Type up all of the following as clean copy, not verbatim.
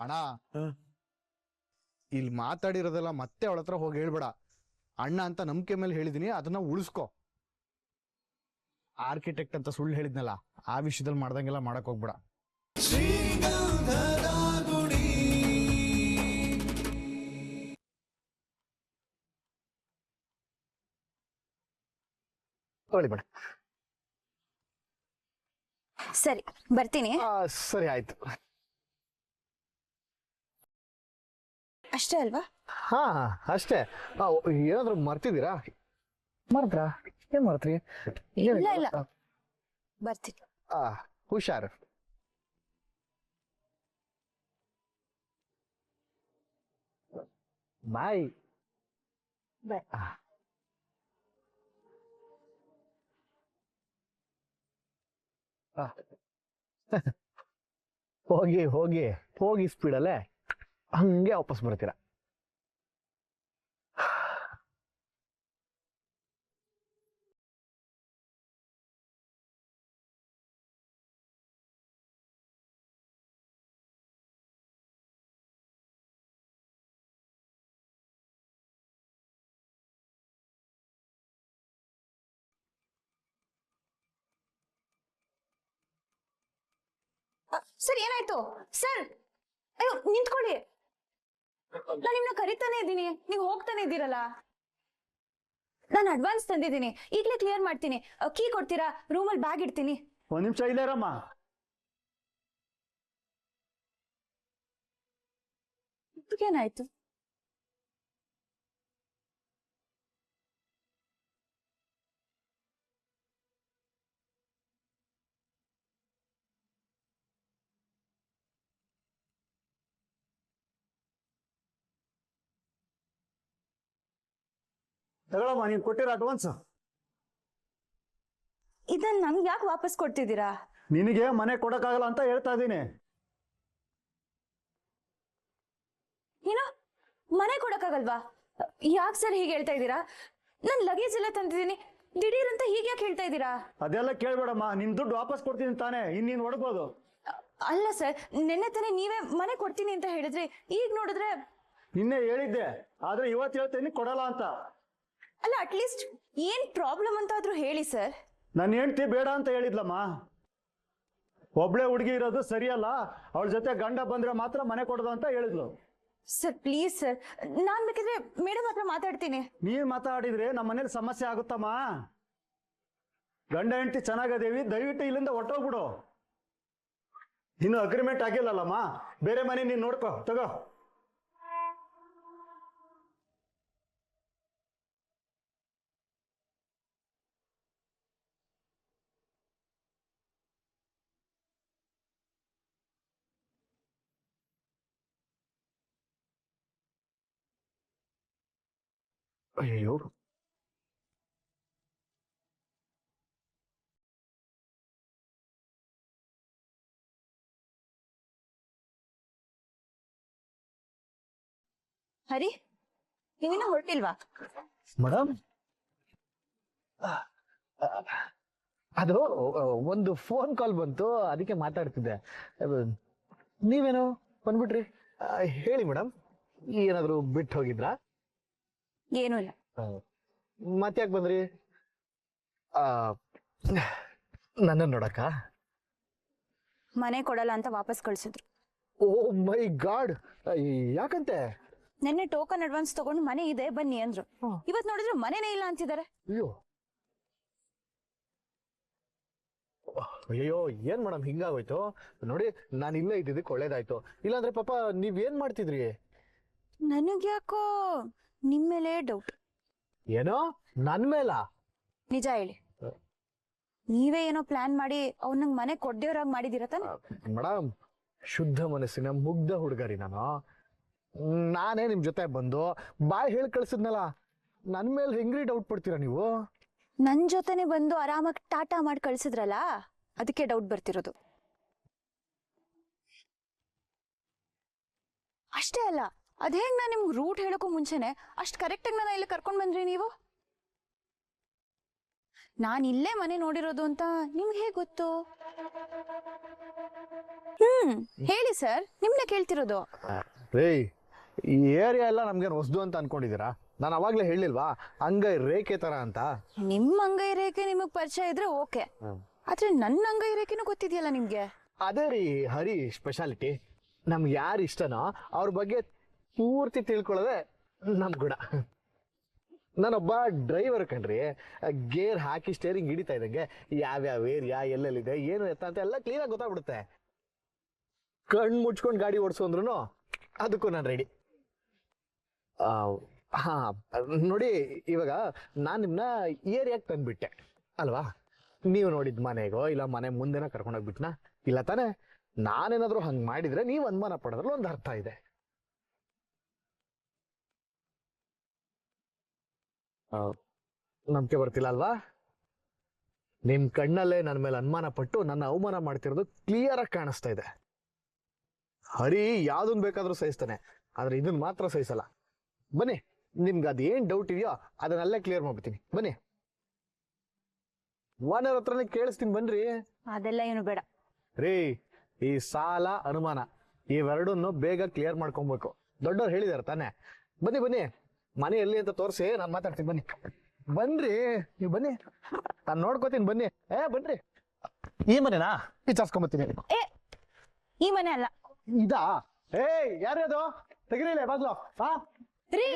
ಅಣ್ಣ ಇಲ್ಲಿ ಮಾತಾಡಿರೋದೆಲ್ಲ ಮತ್ತೆ ಅವಳ ಹತ್ರ ಹೋಗಿ ಹೇಳ್ಬೇಡ. ಅಣ್ಣ ಅಂತ ನಂಬಿಕೆ ಮೇಲೆ ಹೇಳಿದೀನಿ, ಅದನ್ನ ಉಳಿಸ್ಕೊ. ಆರ್ಕಿಟೆಕ್ಟ್ ಅಂತ ಸುಳ್ಳು ಹೇಳಿದ್ನಲ್ಲ, ಆ ವಿಷಯದಲ್ಲಿ ಮಾಡ್ದಂಗೆಲ್ಲ ಮಾಡಕ್ ಹೋಗ್ಬೇಡ. ಬೇಡ. ಸರಿ, ಬರ್ತೀನಿ. ಸರಿ, ಆಯ್ತು. ಅಷ್ಟೇ ಅಲ್ವಾ? ಹಾ, ಅಷ್ಟೇ. ಏನಾದ್ರು ಮರ್ತಿದ್ದೀರಾ? ಮರ್ತ್ರಾ? ಏನ್ ಮರ್ತ್ರಿ? ಇಲ್ಲ ಇಲ್ಲ, ಬರ್ತೀನಿ. ಹುಷಾರು. ಬಾಯ್. ಬಾಯ್. ಹೋಗಿ ಹೋಗಿ ಹೋಗಿ ಸ್ಪೀಡಲ್ಲೇ ಹಂಗೆ ವಾಪಸ್ ಬರ್ತೀರಾ. ಸರ್, ಏನಾಯ್ತು ಸರ್? ಅಯ್ಯೋ, ನಿಂತ್ಕೊಳ್ಳಿ. ನಾನು ನಿಮ್ನ ಕರಿತಾನೆ ಇದ್ದೀನಿ, ನೀವು ಹೋಗ್ತಾನೆ ಇದ್ದೀರಲ್ಲ. ನಾನು ಅಡ್ವಾನ್ಸ್ ತಂದಿದ್ದೀನಿ, ಈಗಲೇ ಕ್ಲಿಯರ್ ಮಾಡ್ತೀನಿ. ಕೀ ಕೊಡ್ತೀರಾ? ರೂಮಲ್ಲಿ ಬ್ಯಾಗ್ ಇಡ್ತೀನಿ. ಒಂದ್ ನಿಮಿಷ ಇಲ್ಲೇರಮ್ಮ. ಏನಾಯ್ತು? ತಗೊಳಮ್ಮ, ನೀನ್ ಕೊಟ್ಟಿರೋ ಅಡ್ವಾನ್ಸ್. ಇದನ್ನ ನಂಗೆ ಯಾಕೆ ವಾಪಸ್ ಕೊಡ್ತಿದ್ದೀರಾ? ನಿನಗೆ ಮನೆ ಕೊಡಕ್ಕಾಗಲ್ಲ ಅಂತ ಹೇಳ್ತಾ ಇದ್ದೀನಿ. ಏನೋ ಮನೆ ಕೊಡಕ್ಕಾಗಲ್ವಾ? ಯಾಕೆ ಸರ್ ಹೀಗೆ ಹೇಳ್ತಾ ಇದ್ದೀರಾ? ನನ್ ಲಗೇಜ್ ಎಲ್ಲ ತಂದಿದ್ದೀನಿ, ದಿಢೀರ್ ಅಂತ ಹೀಗೆ ಯಾಕೆ ಹೇಳ್ತಾ ಇದ್ದೀರಾ? ಅದೆಲ್ಲ ಕೇಳ್ಬೇಡಮ್ಮ, ನಿನ್ ದುಡ್ಡು ವಾಪಸ್ ಕೊಡ್ತೀನಿ ತಾನೆ, ಇನ್ನೀನ್ ಹೊಡ್ಬೋದು. ಅಲ್ಲ ಸರ್, ನಿನ್ನೆ ತಾನೇ ನೀವೇ ಮನೆ ಕೊಡ್ತೀನಿ ಅಂತ ಹೇಳಿದ್ರಿ, ಈಗ ನೋಡಿದ್ರೆ. ನಿನ್ನೆ ಹೇಳಿದ್ದೆ, ಆದ್ರೆ ಇವತ್ತು ಹೇಳ್ತೀನಿ ಕೊಡಲ್ಲ ಅಂತ. ಅಲ್ಲ, ಅಟ್ಲೀಸ್ಟ್ ಏನ್ ಪ್ರಾಬ್ಲಮ್ ಅಂತ ಆದ್ರೂ ಹೇಳಿ ಸರ್. ನನ್ನ ಹೆಂಡ್ತಿ ಬೇಡ ಅಂತ ಹೇಳಿದ್ಲಮ್ಮ. ಒಬ್ಳೆ ಹುಡುಗಿ ಇರೋದು ಸರಿಯಲ್ಲ, ಅವಳ ಜೊತೆ ಗಂಡ ಬಂದ್ರೆ ಮಾತ್ರ ಮನೆ ಕೊಡೋದು ಅಂತ ಹೇಳಿದ್ಲು. ಸರ್ ಪ್ಲೀಸ್ ಸರ್, ನಾನ್ ಬೇಕಿದ್ರೆ ಮೇಡಮ್ ಹತ್ರ ಮಾತಾಡ್ತೀನಿ. ನೀನ್ ಮಾತಾಡಿದ್ರೆ ನಮ್ಮ ಮನೇಲಿ ಸಮಸ್ಯೆ ಆಗುತ್ತಮ್ಮ. ಗಂಡ ಹೆಂಡತಿ ಚೆನ್ನಾಗದೇವಿ, ದಯವಿಟ್ಟು ಇಲ್ಲಿಂದ ಹೊಟ್ಟೋಗ್ಬಿಡು. ಇನ್ನು ಅಗ್ರಿಮೆಂಟ್ ಆಗಿಲ್ಲಲ್ಲಮ್ಮ, ಬೇರೆ ಮನೆ ನೀನ್ ನೋಡ್ಕೋ, ತಗೋ. ಅಯ್ಯೋ, ಹರಿ, ನೀವಿನ್ನ ಹೊರಟಿಲ್ವಾ? ಮೇಡಮ್, ಅದು ಒಂದು ಫೋನ್ ಕಾಲ್ ಬಂತು, ಅದಕ್ಕೆ ಮಾತಾಡ್ತಿದ್ದೆ. ನೀವೇನು ಬಂದ್ಬಿಟ್ರಿ? ಹೇಳಿ ಮೇಡಮ್, ಏನಾದ್ರು ಬಿಟ್ಟು ಹೋಗಿದ್ರಾ? ಏನೂ ಇಲ್ಲ. ಮತ್ತ್ಯಾಕೆ ಬಂದ್ರಿ? ನನ್ನ ನೋಡಕ್ಕ? ಮನೆ ಕೊಡಲ್ಲ ಅಂತ ವಾಪಸ್ ಕಳ್ಸಿದ್ರು. ಓ ಮೈ ಗಾಡ್, ಯಾಕಂತೆ? ನೆನ್ನೆ ಟೋಕನ್ ಅಡ್ವಾನ್ಸ್ ತಗೊಂಡು ಮನೆ ಇದೆ ಬನ್ನಿ ಅಂದ್ರು. ಇವತ್ ನೋಡಿದ್ರೆ ಮನೆನೇ ಇಲ್ಲ ಅಂತಿದ್ದಾರೆ. ಅಯ್ಯೋ ಅಯ್ಯೋ, ಏನ್ ಮೇಡಮ್ ಹಿಂಗಾಗೋಯ್ತು? ನೋಡಿ, ನಾನು ಇಲ್ಲೇ ಇದ್ದಿದ್ದಕ್ಕೆ ಒಳ್ಳೇದಾಯ್ತು, ಇಲ್ಲಾಂದ್ರೆ ಪಾಪ ನೀವೇನ್ ಮಾಡ್ತಿದ್ರಿ? ನನಗ್ಯಾಕೋ ನಿಮ್ಮೇಲೆ ಡೌಟ್. ಏನೋ ನನ್ ಮೇಲ? ನಿಜ ಹೇಳಿ, ನೀವೇ ಏನೋ ಪ್ಲಾನ್ ಮಾಡಿ ಅವ್ನಂಗ್ ಮನೆ ಕೊಡ್ದೇವ್ರಾಗ ಮಾಡಿದಿರ ತಾನೆ? ಮೇಡಮ್, ಶುದ್ಧ ಮನಸ್ಸಿನ ಮುಗ್ಧ ಹುಡುಗರಿ ನಾನು. ನಾನೇ ನಿಮ್ ಜೊತೆ ಬಂದು ಬಾಯ್ ಹೇಳಿ ಕಳ್ಸಿದ್ನಲ್ಲ, ನನ್ ಮೇಲೆ ಹೆಂಗ್ರಿ ಡೌಟ್ ಪಡ್ತೀರಾ ನೀವು? ನನ್ ಜೊತೆನೆ ಬಂದು ಆರಾಮಾಗಿ ಟಾಟಾ ಮಾಡಿ ಕಳ್ಸಿದ್ರಲ್ಲ, ಅದಕ್ಕೆ ಡೌಟ್ ಬರ್ತಿರೋದು. ಅಷ್ಟೇ ಅಲ್ಲ, ಅದೇಗ್ ನಾನು ನಿಮ್ಗೆ ರೂಟ್ ಹೇಳೋಕ್ಕೂ ಮುಂಚೆನೆ ಅಷ್ಟು ಕರೆಕ್ಟಾಗಿ ನಾನು ಇಲ್ಲಿ ಕರ್ಕೊಂಡ್ ಬಂದ್ರಿ ನೀವು? ನಾನು ಇಲ್ಲೇ ಮನೆ ನೋಡಿರೋದು ಅಂತ ನಿಮ್ಗೆ ಹೇಗೆ ಗೊತ್ತು? ಹೇಳಿ ಸರ್, ನಿಮ್ನೆ ಕೇಳ್ತಿರೋದು. ರೇ, ಈ ಏರಿಯಾ ಎಲ್ಲ ನಮ್ಗೇನು ಹೊಸದು ಅಂತ ಅನ್ಕೊಂಡಿದ್ದೀರಾ? ನಾನು ಅವಾಗ್ಲೇ ಹೇಳಿಲ್ವಾ ಅಂಗೈ ರೇಖೆ ತರ ಅಂತ? ನಿಮ್ಮ ಅಂಗೈ ರೇಖೆ ನಿಮಗ್ ಪರಿಚಯ ಇದ್ರೆ ಓಕೆ, ಆದ್ರೆ ನನ್ನ ಅಂಗೈ ರೇಖೆನೂ ಗೊತ್ತಿದೆಯಲ್ಲ ನಿಮ್ಗೆ. ಅದೇ ರೀ ಹರಿ ಸ್ಪೆಷಾಲಿಟಿ. ನಮ್ಗೆ ಯಾರು ಇಷ್ಟನೋ ಅವ್ರ ಬಗ್ಗೆ ಪೂರ್ತಿ ತಿಳ್ಕೊಳ್ಳೋದೆ ನಮ್ ಗುಣ. ನಾನೊಬ್ಬ ಡ್ರೈವರ್ ಕಣ್ರಿ. ಗೇರ್ ಹಾಕಿ ಸ್ಟೇರಿಂಗ್ ಹಿಡಿತಾ ಇದ್ದಂಗೆ ಯಾವ್ಯಾವ ಏರಿಯಾ ಎಲ್ಲೆಲ್ಲಿದೆ ಏನು ಎತ್ತ ಅಂತ ಎಲ್ಲ ಕ್ಲೀನಾಗಿ ಗೊತ್ತಾಗ್ಬಿಡುತ್ತೆ. ಕಣ್ಣು ಮುಚ್ಕೊಂಡು ಗಾಡಿ ಓಡಿಸೋಂದ್ರು ಅದಕ್ಕೂ ನಾನು ರೆಡಿ. ಹಾ ನೋಡಿ, ಇವಾಗ ನಾನು ನಿಮ್ಮನ್ನ ಏರಿಯಾಗೆ ತಂದ್ಬಿಟ್ಟೆ ಅಲ್ವಾ? ನೀವು ನೋಡಿದ ಮನೆಗೋ ಇಲ್ಲ ಮನೆ ಮುಂದೆನ ಕರ್ಕೊಂಡೋಗ್ಬಿಟ್ನಾ? ಇಲ್ಲ ತಾನೆ? ನಾನೇನಾದ್ರೂ ಹಂಗೆ ಮಾಡಿದ್ರೆ ನೀವು ಅನುಮಾನ ಪಡೋದ್ರಲ್ಲಿ ಒಂದು ಅರ್ಥ ಇದೆ. ನಂಬಿಕೆ ಬರ್ತಿಲ್ಲ ಅಲ್ವಾ? ನಿಮ್ ಕಣ್ಣಲ್ಲೇ ನನ್ನ ಮೇಲೆ ಅನುಮಾನ ಪಟ್ಟು ನನ್ನ ಅವಮಾನ ಮಾಡ್ತಿರೋದು ಕ್ಲಿಯರ್ ಆಗಿ ಕಾಣಿಸ್ತಾ ಇದೆ. ಹರಿ ಯಾವ್ದನ್ ಬೇಕಾದ್ರೂ ಸಹಿಸ್ತಾನೆ, ಆದ್ರೆ ಇದನ್ನ ಮಾತ್ರ ಸಹಿಸಲ್ಲ. ಬನ್ನಿ, ನಿಮ್ಗೆ ಅದೇನ್ ಡೌಟ್ ಇದೆಯೋ ಅದನ್ನಲ್ಲೇ ಕ್ಲಿಯರ್ ಮಾಡ್ಬಿಡ್ತೀನಿ. ಬನ್ನಿ, ಓನರ್ ಹತ್ರನೇ ಕೇಳಿಸ್ತೀನಿ, ಬನ್ರಿ. ಅದೆಲ್ಲ ಏನು ಬೇಡ ರೀ. ಈ ಸಾಲ ಅನುಮಾನ ಇವೆರಡನ್ನು ಬೇಗ ಕ್ಲಿಯರ್ ಮಾಡ್ಕೊಬೇಕು. ದೊಡ್ಡವ್ರು ಹೇಳಿದಾರೆ ತಾನೆ. ಬನ್ನಿ ಬನ್ನಿ, ಮನೆ ಎಲ್ಲಿ ಅಂತ ತೋರಿಸಿ ನಾನು ಮಾತಾಡ್ತೀನಿ. ಬನ್ನಿ ಬನ್ರಿ, ನೀವು ಬನ್ನಿ, ನಾನು ನೋಡ್ಕೋತೀನಿ. ಬನ್ನಿ. ಬನ್ರಿ. ಈ ಮನೆನಾ? ವಿಚಾರಿಸ್ಕೊಂಬತ್ತೀನಿ. ಈ ಮನೆ ಅಲ್ಲ. ಇದಾ? ಯಾರ್ಯಾದು? ತೆಗಿರಿಲ್ಲ ಬಾಗ್ಲು. ರೀ,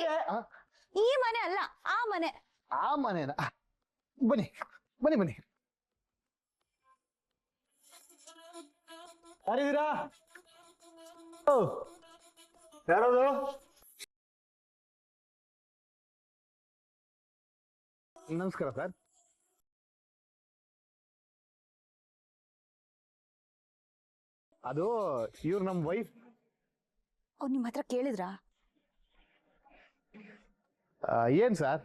ಈ ಮನೆ ಅಲ್ಲ, ಆ ಮನೆ. ಆ ಮನೆನಾ? ಬನ್ನಿ ಬನ್ನಿ ಬನ್ನಿ. ಯಾರಿದ್ದೀರಾ? ಯಾರದು? ನಮಸ್ಕಾರ ಸರ್. ಅದು ಇವ್ರು ನಮ್ಮ ವೈಫ್. ಅವ್ರು ನಿಮ್ಮ ಹತ್ರ ಕೇಳಿದ್ರಾ? ಏನ್ ಸರ್,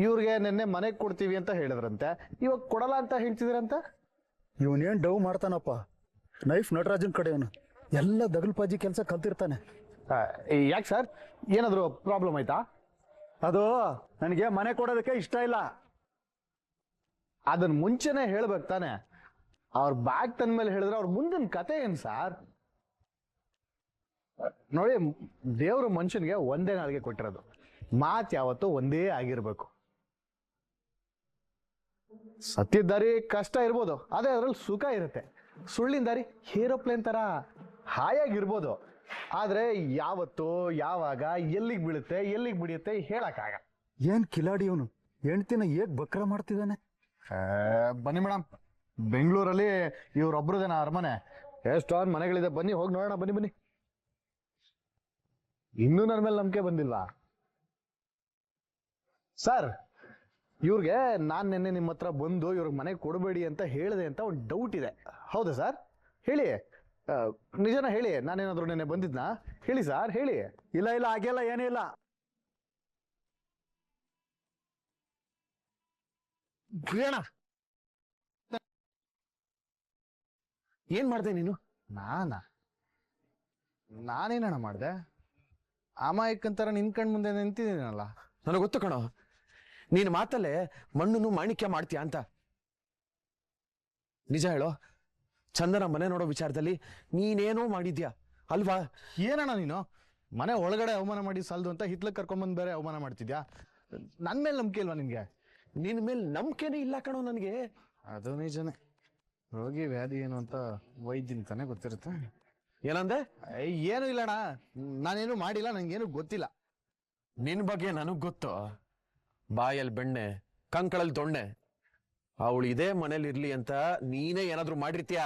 ಇವ್ರಿಗೆ ನಿನ್ನೆ ಮನೆಗೆ ಕೊಡ್ತೀವಿ ಅಂತ ಹೇಳಿದ್ರಂತೆ, ಇವಾಗ ಕೊಡಲ್ಲ ಅಂತ ಹೇಳ್ತಿದ್ರಂತ. ಇವನೇನ್ ಡವ್ ಮಾಡ್ತಾನಪ್ಪ. ನೈಫ್ ನಟರಾಜನ್ ಕಡೆ ಅವನು ಎಲ್ಲ ದಗಲ್ಪಾಜಿ ಕೆಲಸ ಕಲ್ತಿರ್ತಾನೆ. ಯಾಕೆ ಸರ್, ಏನಾದ್ರು ಪ್ರಾಬ್ಲಮ್ ಆಯ್ತಾ? ಅದು ನನಗೆ ಮನೆ ಕೊಡೋದಕ್ಕೆ ಇಷ್ಟ ಇಲ್ಲ. ಅದನ್ನ ಮುಂಚೆನೆ ಹೇಳ್ಬೇಕು ತಾನೆ. ಅವ್ರ ಬ್ಯಾಗ್ ತಂದ ಮೇಲೆ ಹೇಳಿದ್ರೆ ಅವ್ರ ಮುಂದಿನ ಕತೆ ಏನ್ ಸರ್? ನೋಡಿ, ದೇವ್ರು ಮನುಷ್ಯನಿಗೆ ಒಂದೇ ನಾಳಿಗೆ ಕೊಟ್ಟಿರೋದು. ಮಾತ್ ಯಾವತ್ತೂ ಒಂದೇ ಆಗಿರ್ಬೇಕು. ಸತ್ಯದ ದಾರಿ ಕಷ್ಟ ಇರ್ಬೋದು, ಅದೇ ಅದ್ರಲ್ಲಿ ಸುಖ ಇರುತ್ತೆ. ಸುಳ್ಳಿನ ದಾರಿ ಏರೋಪ್ಲೇನ್ ತರ ಹಾಯಾಗಿರ್ಬೋದು, ಆದ್ರೆ ಯಾವತ್ತು ಯಾವಾಗ ಎಲ್ಲಿಗೆ ಬೀಳುತ್ತೆ ಎಲ್ಲಿಗೆ ಬಿಡಿಯುತ್ತೆ ಹೇಳಕ್ಕಾಗ. ಏನ್ ಕಿಲಾಡಿ ಅವನು, ಹೆಂಡ್ತಿನ ಹೇಗ್ ಬಕ್ರ ಮಾಡ್ತಿದ್ದಾನೆ. ಬನ್ನಿ ಮೇಡಮ್, ಬೆಂಗಳೂರಲ್ಲಿ ಇವ್ರೊಬ್ರದೇನ ಅರಮನೆ? ಎಷ್ಟೊಂದು ಮನೆಗಳಿದೆ, ಬನ್ನಿ ಹೋಗಿ ನೋಡೋಣ. ಬನ್ನಿ ಬನ್ನಿ. ಇನ್ನೂ ನನ್ನ ಮೇಲೆ ನಂಬಿಕೆ ಬಂದಿಲ್ವಾ ಸರ್? ಇವ್ರಿಗೆ ನಾನು ನಿನ್ನೆ ನಿಮ್ಮ ಹತ್ರ ಬಂದು ಇವ್ರಿಗೆ ಮನೆ ಕೊಡಬೇಡಿ ಅಂತ ಹೇಳಿದೆ ಅಂತ ಒಂದು ಡೌಟ್ ಇದೆ. ಹೌದಾ ಸರ್? ಹೇಳಿ, ನಿಜನ ಹೇಳಿ. ನಾನೇನಾದ್ರು ನೆನ್ನೆ ಬಂದಿದ್ನಾ? ಹೇಳಿ ಸರ್, ಹೇಳಿ. ಇಲ್ಲ ಇಲ್ಲ, ಹಾಗೆಲ್ಲ ಏನೂ ಇಲ್ಲ. ಅಣ್ಣ, ಏನ್ ಮಾಡ್ದೆ ನೀನು? ನಾನೇನಣ್ಣ ಮಾಡ್ದೆ? ಅಮಾಯಕಂತರ ನಿನ್ ಕಣ್ ಮುಂದೆ ನಿಂತಿದ್ದೀನಲ್ಲ. ನನಗೆ ಗೊತ್ತು ಕಣೋ, ನೀನು ಮಾತಲ್ಲೇ ಮಣ್ಣನ್ನು ಮಾಣಿಕ್ಯ ಮಾಡ್ತೀಯ ಅಂತ. ನಿಜ ಹೇಳೋ, ಚಂದನ ಮನೆ ನೋಡೋ ವಿಚಾರದಲ್ಲಿ ನೀನೇನೋ ಮಾಡಿದ್ಯಾ ಅಲ್ವಾ? ಏನಣ್ಣ ನೀನು? ಮನೆ ಒಳಗಡೆ ಅವಮಾನ ಮಾಡಿ ಸಾಲದು ಅಂತ ಹಿತ್ಲಕ್ಕೆ ಕರ್ಕೊಂಬಂದ್ ಬೇರೆ ಅವಮಾನ ಮಾಡ್ತಿದ್ಯಾ? ನನ್ ಮೇಲೆ ನಂಬಿಕೆ ಇಲ್ವಾ ನಿನ್ಗೆ? ನಿನ್ ಮೇಲೆ ನಂಬಿಕೆನೇ ಇಲ್ಲ ಕಣೋ ನನಗೆ. ಅದು ನಿಜನೇ. ರೋಗಿ ವ್ಯಾಧಿ ಏನು ಅಂತ ವೈದ್ಯನ್ ತಾನೇ ಗೊತ್ತಿರುತ್ತೆ. ಏನಂದೆ? ಏನು ಇಲ್ಲಣ್ಣ, ನಾನೇನು ಮಾಡಿಲ್ಲ, ನಂಗೇನು ಗೊತ್ತಿಲ್ಲ. ನಿನ್ ಬಗ್ಗೆ ನನಗ್ ಗೊತ್ತು. ಬಾಯಲ್ಲಿ ಬೆಣ್ಣೆ, ಕಂಕಳಲ್ಲಿ ದೊಣ್ಣೆ. ಅವಳು ಇದೇ ಮನೇಲಿ ಇರ್ಲಿ ಅಂತ ನೀನೇ ಏನಾದ್ರು ಮಾಡಿರ್ತೀಯ?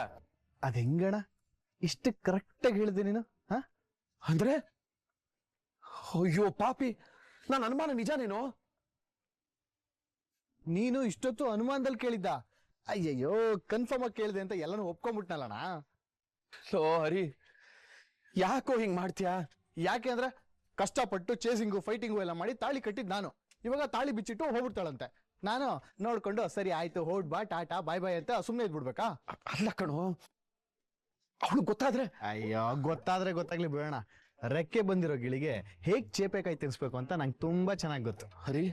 ಅದ್ ಹೆಂಗಣ ಇಷ್ಟು ಕರೆಕ್ಟಾಗಿ ಹೇಳಿದೆ ನೀನು? ಅಂದ್ರೆ ಅಯ್ಯೋ ಪಾಪಿ, ನನ್ನ ಅನುಮಾನ ನಿಜ. ನೀನು ಇಷ್ಟೊತ್ತು ಅನುಮಾನದಲ್ಲಿ ಕೇಳಿದ್ದ? ಅಯ್ಯಯ್ಯೋ, ಕನ್ಫರ್ಮ್ ಆಗಿ ಕೇಳಿದೆ ಅಂತ ಎಲ್ಲಾನು ಒಪ್ಕೊಂಡ್ಬಿಟ್ನಲ್ಲಣ್ಣ. ಲೋ ಹರಿ, ಯಾಕೋ ಹಿಂಗ್ ಮಾಡ್ತೀಯಾ? ಯಾಕೆ ಅಂದ್ರೆ ಕಷ್ಟಪಟ್ಟು ಚೇಸಿಂಗು ಫೈಟಿಂಗು ಎಲ್ಲ ಮಾಡಿ ತಾಳಿ ಕಟ್ಟಿದ್ ನಾನು. ಇವಾಗ ತಾಳಿ ಬಿಚ್ಚಿಟ್ಟು ಹೋಗ್ಬಿಡ್ತಾಳಂತೆ. ನಾನು ನೋಡ್ಕೊಂಡು ಸರಿ ಆಯ್ತು ಹೊಡ್ ಬಾ ಟಾಟಾ ಬಾಯ್ ಬಾಯ್ ಅಂತ ಸುಮ್ಮನೆ ಇದ್ಬಿಡ್ಬೇಕಾ? ಅಲ್ಲ ಕಣೋ, ಅವಳು ಗೊತ್ತಾದ್ರೆ? ಅಯ್ಯೋ, ಗೊತ್ತಾದ್ರೆ ಗೊತ್ತಾಗ್ಲಿ ಬಿಡೋಣ. ರೆಕ್ಕೆ ಬಂದಿರೋ ಗಿಳಿಗೆ ಹೇಗ್ ಚೇಪೆಕಾಯಿ ತಿನ್ಸ್ಬೇಕು ಅಂತ ನಂಗೆ ತುಂಬಾ ಚೆನ್ನಾಗಿ ಗೊತ್ತು. ಹರಿ,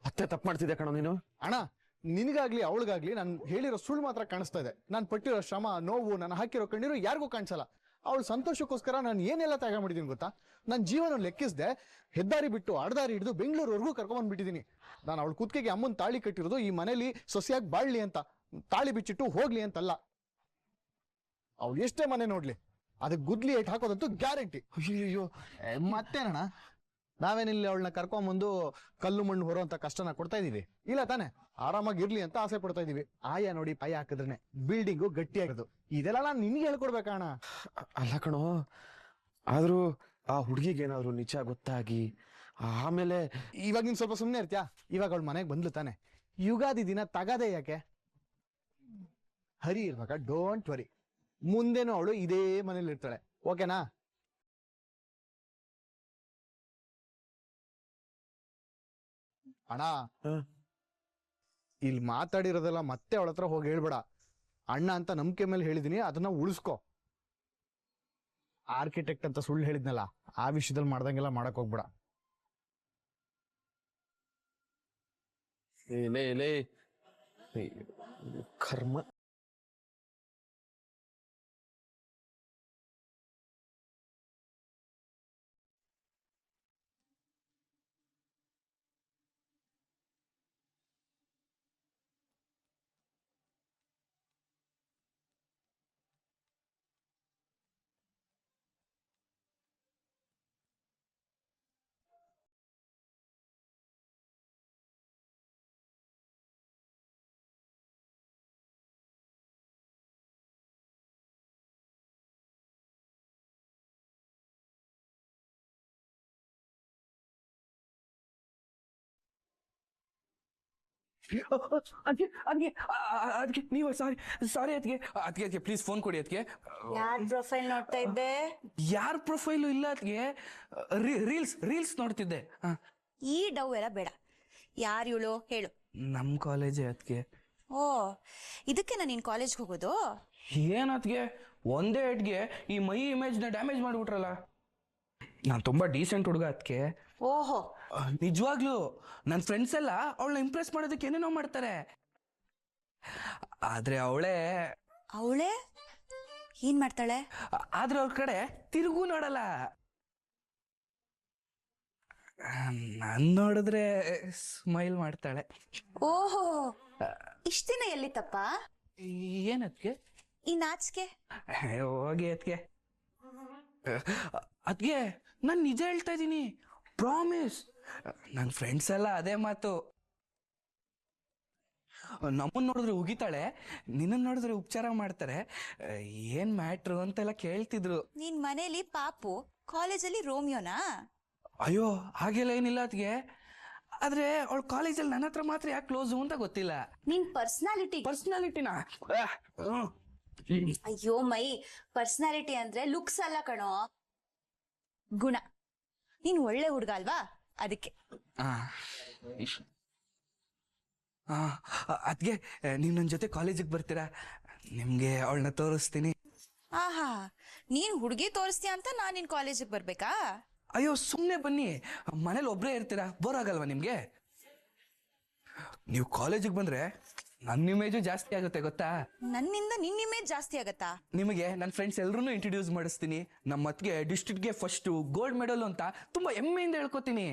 ಮತ್ತೆ ತಪ್ಪು ಮಾಡ್ತಿದ್ದೆ ಕಣೋ ನೀನು. ಅಣ್ಣ, ನಿನಗಾಗ್ಲಿ ಅವಳಿಗಾಗ್ಲಿ ನಾನು ಹೇಳಿರೋ ಸುಳ್ಳು ಮಾತ್ರ ಕಾಣಿಸ್ತಾ ಇದೆ. ನಾನು ಪಟ್ಟಿರೋ ಶ್ರಮ, ನೋವು, ನಾನು ಹಾಕಿರೋ ಕಣ್ಣೀರು ಯಾರಿಗೂ ಕಾಣಿಸಲ್ಲ. ಅವಳ ಸಂತೋಷಕ್ಕೋಸ್ಕರ ನಾನು ಏನೆಲ್ಲ ತ್ಯಾಗ ಮಾಡಿದೀನಿ ಗೊತ್ತಾ? ನನ್ನ ಜೀವನ ಲೆಕ್ಕಿಸದೆ ಹೆದ್ದಾರಿ ಬಿಟ್ಟು ಅಡ್ದಾರಿ ಹಿಡಿದು ಬೆಂಗಳೂರುವರೆಗೂ ಕರ್ಕೊಂಡ್ಬಂದ್ಬಿಟ್ಟಿದ್ದೀನಿ. ನಾನು ಅವಳ ಕುತ್ತಿಗೆಗೆ ಅಮ್ಮನ ತಾಳಿ ಕಟ್ಟಿರೋದು ಈ ಮನೇಲಿ ಸೊಸೆಯಾಗಿ ಬಾಳ್ಲಿ ಅಂತ, ತಾಳಿ ಬಿಚ್ಚಿಟ್ಟು ಹೋಗ್ಲಿ ಅಂತಲ್ಲ. ಅವಳು ಎಷ್ಟೇ ಮನೆ ನೋಡ್ಲಿ ಅದಕ್ಕೆ ಗುದ್ಲಿ ಏಟ್ ಹಾಕೋದಂತೂ ಗ್ಯಾರಂಟಿ. ಅಯ್ಯೋ ಮತ್ತೇನಣ್ಣ, ನಾವೇನಿಲ್ಲಿ ಅವಳನ್ನ ಕರ್ಕೊಂಬಂದು ಕಲ್ಲು ಮಣ್ಣು ಹೊರೋಂತ ಕಷ್ಟನ ಕೊಡ್ತಾ ಇದೀವಿ? ಇಲ್ಲ ತಾನೆ, ಆರಾಮಾಗಿ ಇರ್ಲಿ ಅಂತ ಆಸೆ ಪಡ್ತಾ ಇದೀವಿ. ಆಯ ನೋಡಿ ಪಾಯ ಹಾಕಿದ್ರೇನೆ ಬಿಲ್ಡಿಂಗು ಗಟ್ಟಿಯಾಗೋದು. ಇದೆಲ್ಲ ನಾನು ನಿನ್ಗೆ ಹೇಳ್ಕೊಡ್ಬೇಕಣ್ಣ. ಅಲ್ಲ ಕಣೋ, ಆದ್ರೂ ಆ ಹುಡುಗಿಗೆ ಏನಾದ್ರು ನಿಜ ಗೊತ್ತಾಗಿ ಆಮೇಲೆ ಇವಾಗ ನೀನ್ ಸ್ವಲ್ಪ ಸುಮ್ಮನೆ ಇರ್ತೀಯಾ? ಇವಾಗ ಅವಳ ಮನೆಗೆ ಬಂದ್ಲು ತಾನೆ, ಯುಗಾದಿ ದಿನ ತಗದೆ ಯಾಕೆ? ಹರಿ ಇರ್ಬೇಕಾ? ಡೋಂಟ್ ವರಿ, ಮುಂದೆನೂ ಅವಳು ಇದೇ ಮನೇಲಿ ಇರ್ತಾಳೆ. ಓಕೆನಾ? ಅಣ್ಣ, ಇಲ್ಲಿ ಮಾತಾಡಿರೋದೆಲ್ಲ ಮತ್ತೆ ಅವಳ ಹತ್ರ ಹೋಗಿ ಹೇಳ್ಬೇಡ. ಅಣ್ಣ ಅಂತ ನಂಬಿಕೆ ಮೇಲೆ ಹೇಳಿದೀನಿ, ಅದನ್ನ ಉಳಿಸ್ಕೊ. ಆರ್ಕಿಟೆಕ್ಟ್ ಅಂತ ಸುಳ್ಳು ಹೇಳಿದ್ನಲ್ಲ, ಆ ವಿಷಯದಲ್ಲಿ ಮಾಡ್ದಂಗೆಲ್ಲ ಮಾಡಕ್ ಹೋಗ್ಬೇಡ. ಲೇ ಕರ್ಮ. ಅದಕ್ಕೆ ನೀವು ಸಾರಿ ಅದಕ್ಕೆ ಪ್ಲೀಸ್ ಫೋನ್ ಕೊಡಿ. ಅದಕ್ಕೆ ಯಾರ್ ಪ್ರೊಫೈಲ್ ನೋಡ್ತಾ ಇದ್ದೆ? ಯಾರ ಪ್ರೊಫೈಲು ಇಲ್ಲ, ಅದಕ್ಕೆ ರೀಲ್ಸ್ ನೋಡ್ತಿದ್ದೆ. ಈ ಡವ್ ಎಲ್ಲ ಬೇಡ. ಯಾರು ಇವಳು ಹೇಳು? ನಮ್ಮ ಕಾಲೇಜೇ ಅದಕ್ಕೆ. ಓ, ಇದಕ್ಕೆ ನೀನ್ ಕಾಲೇಜ್ಗೆ ಹೋಗೋದು? ಏನತ್ಗೆ ಒಂದೇ ಏಟ್ಗೆ ಈ ಮೈ ಇಮೇಜ್ನ ಡ್ಯಾಮೇಜ್ ಮಾಡ್ಬಿಟ್ರಲ್ಲ. ನಾನು ತುಂಬಾ ಡೀಸೆಂಟ್ ಹುಡುಗ ಅದಕ್ಕೆ. ಓಹೋ, ನಿಜವಾಗ್ಲು ನನ್ನ ಫ್ರೆಂಡ್ಸ್ ಎಲ್ಲ ಅವಳನ್ನ ಇಂಪ್ರೆಸ್ ಮಾಡೋದಕ್ಕೆ ಏನೇನೋ ಮಾಡ್ತಾರೆ. ಆದ್ರೆ ಅವಳೇ ಏನ್ ಮಾಡ್ತಾಳೆ? ಆದ್ರೆ ಅವ್ರ ಕಡೆ ತಿರುಗೂ ನೋಡಲ್ಲ. ನನ್ ನೋಡಿದ್ರೆ ಸ್ಮೈಲ್ ಮಾಡ್ತಾಳೆ. ಓಹೋ, ಇಷ್ಟ ದಿನ ಎಲ್ಲಿತ್ತಪ್ಪ ಏನದ್ಕೆ ಈ ನಾಚಿಕೆ? ಹೋಗಿ ಅದಕ್ಕೆ ನಾನು ನಿಜ ಹೇಳ್ತಾ ಇದ್ದೀನಿ, ಪ್ರಾಮಿಸ್. ನನ್ನ ಫ್ರೆಂಡ್ಸ್ ಎಲ್ಲ ಅದೇ ಮಾತು. ನಮ್ಮನ್ನ ನೋಡಿದ್ರೆ ಉಗಿತಾಳೆ, ನಿನ್ನ ನೋಡಿದ್ರೆ ಉಪಚಾರ ಮಾಡ್ತಾರೆ, ಏನ್ ಮ್ಯಾಟ್ರು ಅಂತೆಲ್ಲ ಕೇಳ್ತಿದ್ರು. ನಿನ್ ಮನೇಲಿ ಪಾಪು, ಕಾಲೇಜಲ್ಲಿ ರೋಮಿಯೋನಾ? ಅಯ್ಯೋ ಹಾಗೆಲ್ಲ ಏನಿಲ್ಲ ಅದಕ್ಕೆ. ಆದ್ರೆ ಅವಳ ಕಾಲೇಜಲ್ಲಿ ನನ್ನ ಹತ್ರ ಮಾತ್ರ ಯಾಕೆ ಕ್ಲೋಸು ಅಂತ ಗೊತ್ತಿಲ್ಲ. ನಿನ್ ಪರ್ಸನಾಲಿಟಿನಾ? ಅಯ್ಯೋ ಮೈ, ಪರ್ಸನಾಲಿಟಿ ಅಂದ್ರೆ ಲುಕ್ಸ್ ಅಲ್ಲ ಕಣೋ, ಗುಣ. ನೀನ್ ಒಳ್ಳೆ ಹುಡುಗ ಅಲ್ವಾ, ಅದಕ್ಕೆ. ಅದ್ಗೆ ನೀವ್ ನನ್ ಜೊತೆ ಕಾಲೇಜಿಗೆ ಬರ್ತೀರಾ? ನಿಮ್ಗೆ ಅವಳನ್ನ ತೋರಿಸ್ತೀನಿ. ಆಹಾ, ನೀನ್ ಹುಡುಗಿ ತೋರಿಸ್ತೀಯ ಅಂತ ನಾನ್ ನಿನ್ ಕಾಲೇಜಿಗೆ ಬರ್ಬೇಕಾ? ಅಯ್ಯೋ ಸುಮ್ನೆ ಬನ್ನಿ, ಮನೇಲಿ ಒಬ್ರೇ ಇರ್ತೀರಾ, ಬೋರ್ ಆಗಲ್ವಾ ನಿಮ್ಗೆ? ನೀವು ಕಾಲೇಜಿಗೆ ಬಂದ್ರೆ ನನ್ನ ಇಮೇಜು ಜಾಸ್ತಿ ಆಗುತ್ತೆ ಗೊತ್ತಾ? ನನ್ನಿಂದ ನಿನ್ ಇಮೇಜ್ ಜಾಸ್ತಿ ಆಗತ್ತಾ? ನಿಮಗೆ ನನ್ನ ಫ್ರೆಂಡ್ಸ್ ಎಲ್ರೂ ಇಂಟ್ರೊಡ್ಯೂಸ್ ಮಾಡಿಸ್ತೀನಿ. ನಮ್ಮ ಅತ್ತಿಗೆ ಡಿಸ್ಟ್ರಿಕ್ಟ್ಗೆ ಫಸ್ಟ್ ಗೋಲ್ಡ್ ಮೆಡಲ್ ಅಂತ ತುಂಬಾ ಹೆಮ್ಮೆಯಿಂದ ಹೇಳ್ಕೊತೀನಿ.